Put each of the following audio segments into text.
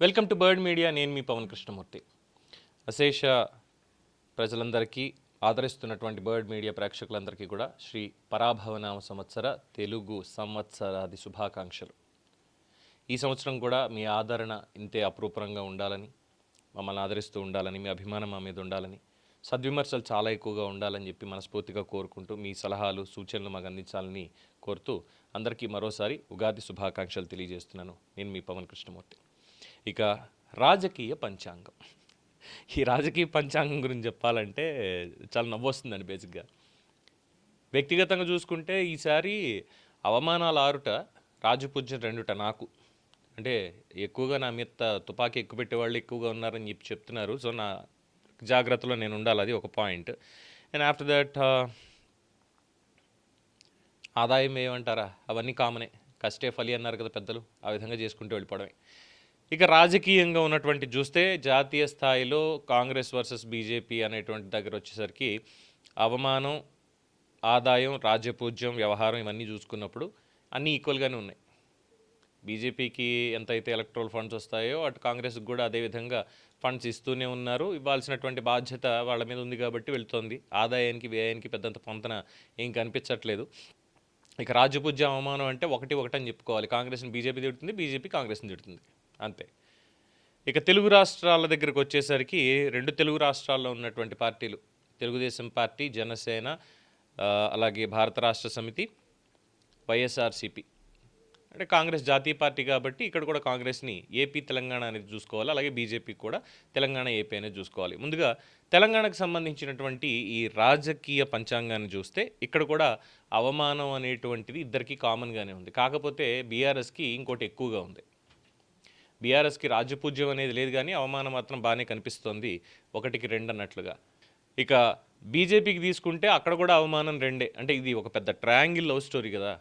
Welcome to bird media. నేను మీ పవన్ కృష్ణమూర్తి. అశేష ప్రజలందరికీ ఆదరిస్తున్నటువంటి బర్డ్ మీడియా ప్రేక్షకులందరికీ కూడా శ్రీ పరాభవనామ సంవత్సర తెలుగు సంవత్సరాది శుభాకాంక్షలు. ఈ సంవత్సరం కూడా మీ ఆదరణ ఇంతే అపరూపంగా ఉండాలని, మమ్మల్ని ఆదరిస్తూ ఉండాలని, మీ అభిమానం మా మీద ఉండాలని, సద్విమర్శలు చాలా ఎక్కువగా ఉండాలని చెప్పి మనస్ఫూర్తిగా కోరుకుంటూ మీ సలహాలు సూచనలు మాకు అందించాలని కోరుతూ అందరికీ మరోసారి ఉగాది శుభాకాంక్షలు తెలియజేస్తున్నాను. నేను మీ పవన్ కృష్ణమూర్తి. ఇక రాజకీయ పంచాంగం. ఈ రాజకీయ పంచాంగం గురించి చెప్పాలంటే చాలా నవ్వొస్తుందండి. బేసిక్గా వ్యక్తిగతంగా చూసుకుంటే ఈసారి అవమానాలు 6ట, రాజపూజ్యం 2ట. నాకు అంటే ఎక్కువగా నా మీద తుపాకీ ఎక్కువ పెట్టేవాళ్ళు ఎక్కువగా ఉన్నారని చెప్పి చెప్తున్నారు. సో నా జాగ్రత్తలో నేను ఉండాలి, అది ఒక పాయింట్. అండ్ ఆఫ్టర్ దట్ ఆదాయం ఏమంటారా, అవన్నీ కామనే. కష్టే ఫలి అన్నారు కదా పెద్దలు, ఆ విధంగా చేసుకుంటూ వెళ్ళిపోవడమే. ఇక రాజకీయంగా ఉన్నటువంటి చూస్తే జాతీయ స్థాయిలో కాంగ్రెస్ వర్సెస్ బీజేపీ అనేటువంటి దగ్గర వచ్చేసరికి అవమానం, ఆదాయం, రాజ్యపూజ్యం, వ్యవహారం ఇవన్నీ చూసుకున్నప్పుడు అన్నీ ఈక్వల్గానే ఉన్నాయి. బీజేపీకి ఎంతైతే ఎలక్ట్రల్ ఫండ్స్ వస్తాయో అటు కాంగ్రెస్కి కూడా అదేవిధంగా ఫండ్స్ ఇస్తూనే ఉన్నారు. ఇవ్వాల్సినటువంటి బాధ్యత వాళ్ళ మీద ఉంది కాబట్టి వెళుతోంది. ఆదాయానికి వ్యయానికి పెద్దంత పొంతన ఏం కనిపించట్లేదు. ఇక రాజ్యపూజ్యం, అవమానం అంటే ఒకటి అని చెప్పుకోవాలి. కాంగ్రెస్ని బీజేపీ తిడుతుంది, బీజేపీ కాంగ్రెస్ని తిడుతుంది, అంతే. ఇక తెలుగు రాష్ట్రాల దగ్గరకు వచ్చేసరికి 2 తెలుగు రాష్ట్రాల్లో ఉన్నటువంటి పార్టీలు, తెలుగుదేశం పార్టీ, జనసేన, అలాగే భారత రాష్ట్ర సమితి, వైఎస్ఆర్సీపీ. అంటే కాంగ్రెస్ జాతీయ పార్టీ కాబట్టి ఇక్కడ కూడా కాంగ్రెస్ని ఏపీ తెలంగాణ అనేది చూసుకోవాలి, అలాగే బీజేపీ కూడా తెలంగాణ ఏపీ అనేది చూసుకోవాలి. ముందుగా తెలంగాణకు సంబంధించినటువంటి ఈ రాజకీయ పంచాంగాన్ని చూస్తే ఇక్కడ కూడా అవమానం అనేటువంటిది ఇద్దరికీ కామన్గానే ఉంది. కాకపోతే బీఆర్ఎస్కి ఇంకోటి ఎక్కువగా ఉంది. బీఆర్ఎస్కి రాజ్యపూజ్యం అనేది లేదు, కానీ అవమానం మాత్రం బాగానే కనిపిస్తోంది, 1కి 2 అన్నట్లుగా. ఇక బీజేపీకి తీసుకుంటే అక్కడ కూడా అవమానం 2. అంటే ఇది ఒక పెద్ద ట్రయాంగిల్ లవ్ స్టోరీ కదా.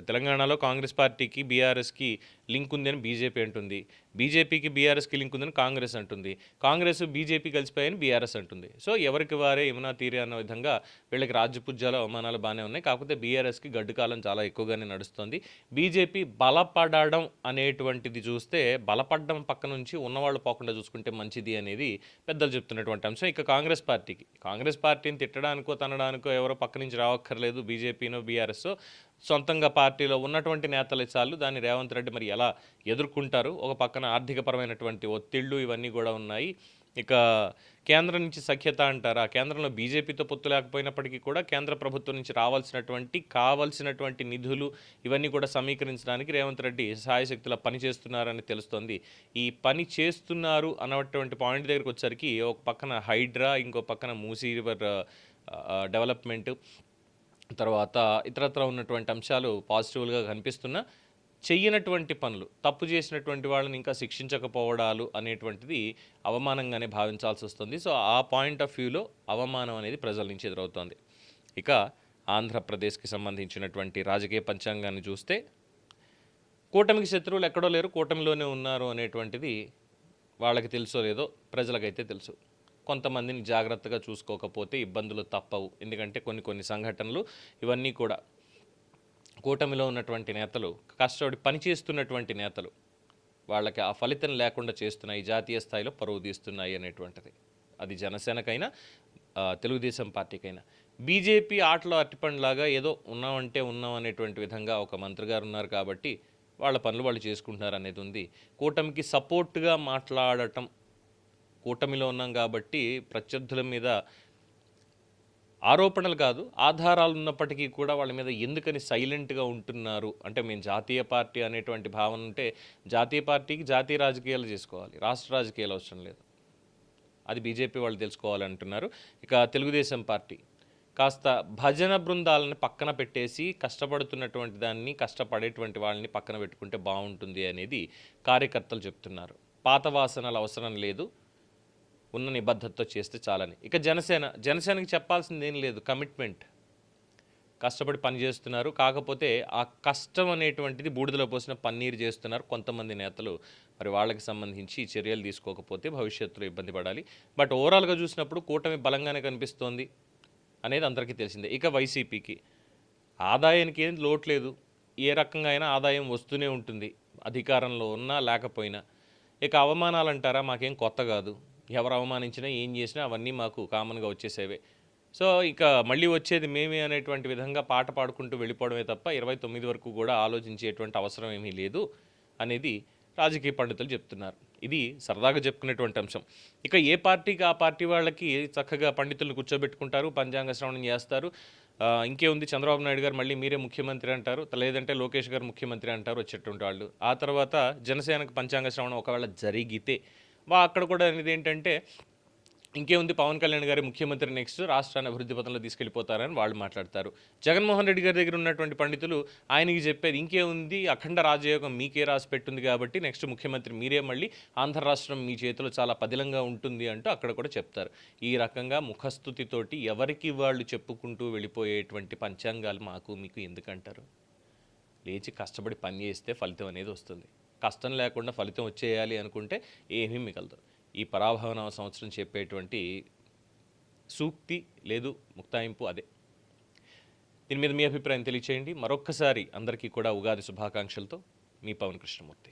తెలంగాణలో కాంగ్రెస్ పార్టీకి బీఆర్ఎస్కి లింక్ ఉందని బీజేపీ అంటుంది, బీజేపీకి బీఆర్ఎస్కి లింక్ ఉందని కాంగ్రెస్ అంటుంది, కాంగ్రెస్ బీజేపీ కలిసిపోయాయని బీఆర్ఎస్ అంటుంది. సో ఎవరికి వారే యమునా తీరే అన్న విధంగా వీళ్ళకి రాజ్యపూజ్యాలు, అవమానాలు బాగానే ఉన్నాయి. కాకపోతే బీఆర్ఎస్కి గడ్డు కాలం చాలా ఎక్కువగానే నడుస్తుంది. బీజేపీ బలపడడం అనేటువంటిది చూస్తే బలపడడం పక్క నుంచి ఉన్నవాళ్ళు పోకుండా చూసుకుంటే మంచిది అనేది పెద్దలు చెప్తున్నటువంటి అంశం. ఇక కాంగ్రెస్ పార్టీని తిట్టడానికో తనడానికో ఎవరో పక్క నుంచి రావక్కర్లేదు. బీజేపీనో బీఆర్ఎస్ సొంతంగా పార్టీలో ఉన్నటువంటి నేతలే చాలు. దాన్ని రేవంత్ రెడ్డి మరి ఎలా ఎదుర్కొంటారు? ఒక పక్కన ఆర్థికపరమైనటువంటి ఒత్తిళ్లు ఇవన్నీ కూడా ఉన్నాయి. ఇక కేంద్రం నుంచి సఖ్యత అంటారా, కేంద్రంలో బీజేపీతో పొత్తు లేకపోయినప్పటికీ కూడా కేంద్ర ప్రభుత్వం నుంచి కావాల్సినటువంటి నిధులు ఇవన్నీ కూడా సమీకరించడానికి రేవంత్ రెడ్డి సాయశక్తులా పనిచేస్తున్నారని తెలుస్తోంది. ఈ పని చేస్తున్నారు అన్నటువంటి పాయింట్ దగ్గరికి వచ్చేసరికి ఒక పక్కన హైడ్రా, ఇంకో పక్కన మూసీ రివర్ డెవలప్మెంట్, తర్వాత ఇతరత్ర ఉన్నటువంటి అంశాలు పాజిటివ్గా కనిపిస్తున్నా చెయ్యనటువంటి పనులు, తప్పు చేసినటువంటి వాళ్ళని ఇంకా శిక్షించకపోవడాలు అనేటువంటిది అవమానంగానే భావించాల్సి వస్తుంది. సో ఆ పాయింట్ ఆఫ్ వ్యూలో అవమానం అనేది ప్రజల నుంచి ఎదురవుతోంది. ఇక ఆంధ్రప్రదేశ్కి సంబంధించినటువంటి రాజకీయ పంచాంగాన్ని చూస్తే కూటమికి శత్రువులు ఎక్కడో లేరు, కూటమిలోనే ఉన్నారు అనేటువంటిది వాళ్ళకి తెలుసో లేదో ప్రజలకైతే తెలుసు. కొంతమందిని జాగ్రత్తగా చూసుకోకపోతే ఇబ్బందులు తప్పవు. ఎందుకంటే కొన్ని సంఘటనలు ఇవన్నీ కూడా కూటమిలో ఉన్నటువంటి నేతలు, కష్టపడి పనిచేస్తున్నటువంటి నేతలు, వాళ్ళకి ఆ ఫలితం లేకుండా చేస్తున్నాయి, జాతీయ స్థాయిలో పరువు తీస్తున్నాయి అనేటువంటిది. అది జనసేనకైనా తెలుగుదేశం పార్టీకైనా. బీజేపీ ఆటలో అట్టిపండులాగా ఏదో ఉన్నామంటే ఉన్నాం అనేటువంటి విధంగా ఒక మంత్రి గారు ఉన్నారు కాబట్టి వాళ్ళ పనులు వాళ్ళు చేసుకుంటున్నారు అనేది ఉంది. కూటమికి సపోర్ట్గా మాట్లాడటం, కూటమిలో ఉన్నాం కాబట్టి ప్రత్యర్థుల మీద ఆరోపణలు కాదు, ఆధారాలు ఉన్నప్పటికీ కూడా వాళ్ళ మీద ఎందుకని సైలెంట్గా ఉంటున్నారు అంటే, మేము జాతీయ పార్టీ అనేటువంటి భావన ఉంటే జాతీయ పార్టీకి జాతీయ రాజకీయాలు చేసుకోవాలి, రాష్ట్ర రాజకీయాలు అవసరం లేదు. అది బీజేపీ వాళ్ళు తెలుసుకోవాలంటున్నారు. ఇక తెలుగుదేశం పార్టీ కాస్త భజన బృందాలని పక్కన పెట్టేసి కష్టపడుతున్నటువంటి దాన్ని, కష్టపడేటువంటి వాళ్ళని పక్కన పెట్టుకుంటే బాగుంటుంది అనేది కార్యకర్తలు చెప్తున్నారు. పాత వాసనలు అవసరం లేదు, ఉన్న నిబద్ధతతో చేస్తే చాలని. ఇక జనసేనకి చెప్పాల్సింది ఏం లేదు, కమిట్మెంట్. కష్టపడి పని చేస్తున్నారు, కాకపోతే ఆ కష్టం అనేటువంటిది బూడిదలో పోసిన పన్నీరు చేస్తున్నారు కొంతమంది నేతలు. మరి వాళ్ళకి సంబంధించి చర్యలు తీసుకోకపోతే భవిష్యత్తులో ఇబ్బంది పడాలి. బట్ ఓవరాల్గా చూసినప్పుడు కూటమి బలంగానే కనిపిస్తోంది అనేది అందరికీ తెలిసిందే. ఇక వైసీపీకి ఆదాయానికి ఏం లోటు లేదు, ఏ రకంగా అయినా ఆదాయం వస్తూనే ఉంటుంది. అధికారంలో ఉన్నా లేకపోయినా. ఇక అవమానాలంటారా మాకేం కొత్త కాదు. ఎవరు అవమానించినా ఏం చేసినా అవన్నీ మాకు కామన్‌గా వచ్చేసేవే. సో, ఇక మళ్ళీ వచ్చేది మేమే అనేటువంటి విధంగా పాట పాడుకుంటూ వెళ్ళిపోవడమే తప్ప 29 వరకు కూడా ఆలోచించేటువంటి అవసరం ఏమీ లేదు అనేది రాజకీయ పండితులు చెప్తున్నారు. ఇది సరదాగా చెప్పుకునేటువంటి అంశం. ఇక ఏ పార్టీకి ఆ పార్టీ వాళ్ళకి చక్కగా పండితులను కూర్చోబెట్టుకుంటారు, పంచాంగ శ్రవణం చేస్తారు. ఇంకేముంది చంద్రబాబు నాయుడు గారు మళ్ళీ మీరే ముఖ్యమంత్రి అంటారు. లేదంటే లోకేష్ గారు ముఖ్యమంత్రి అంటారు వచ్చేటువంటి వాళ్ళు. ఆ తర్వాత జనసేనకు పంచాంగ శ్రవణం ఒకవేళ జరిగితే అక్కడ కూడా అనేదేంటంటే ఇంకేముంది పవన్ కళ్యాణ్ గారి ముఖ్యమంత్రి నెక్స్ట్ రాష్ట్రాన్ని అభివృద్ధి పథంలో తీసుకెళ్ళిపోతారని వాళ్ళు మాట్లాడతారు. జగన్మోహన్ రెడ్డి గారి దగ్గర ఉన్నటువంటి పండితులు ఆయనకి చెప్పేది ఇంకేముంది అఖండ రాజయోగం మీకే రాసి పెట్టుంది కాబట్టి నెక్స్ట్ ముఖ్యమంత్రి మీరే మళ్ళీ ఆంధ్ర రాష్ట్రం మీ చేతిలో చాలా పదిలంగా ఉంటుంది అంటూ అక్కడ కూడా చెప్తారు. ఈ రకంగా ముఖస్తుతితోటి ఎవరికి వాళ్ళు చెప్పుకుంటూ వెళ్ళిపోయేటువంటి పంచాంగాలు మాకు మీకు ఎందుకంటారు? లేచి కష్టపడి పని చేస్తే ఫలితం అనేది వస్తుంది. కష్టం లేకుండా ఫలితం వచ్చేయాలి అనుకుంటే ఏమీ మిగలదు. ఈ పరాభవన సంవత్సరం చెప్పేటువంటి సూక్తి లేదు ముక్తాయింపు అదే. దీని మీద మీ అభిప్రాయం తెలియచేయండి. మరొక్కసారి అందరికీ కూడా ఉగాది శుభాకాంక్షలతో మీ పవన్ కృష్ణమూర్తి.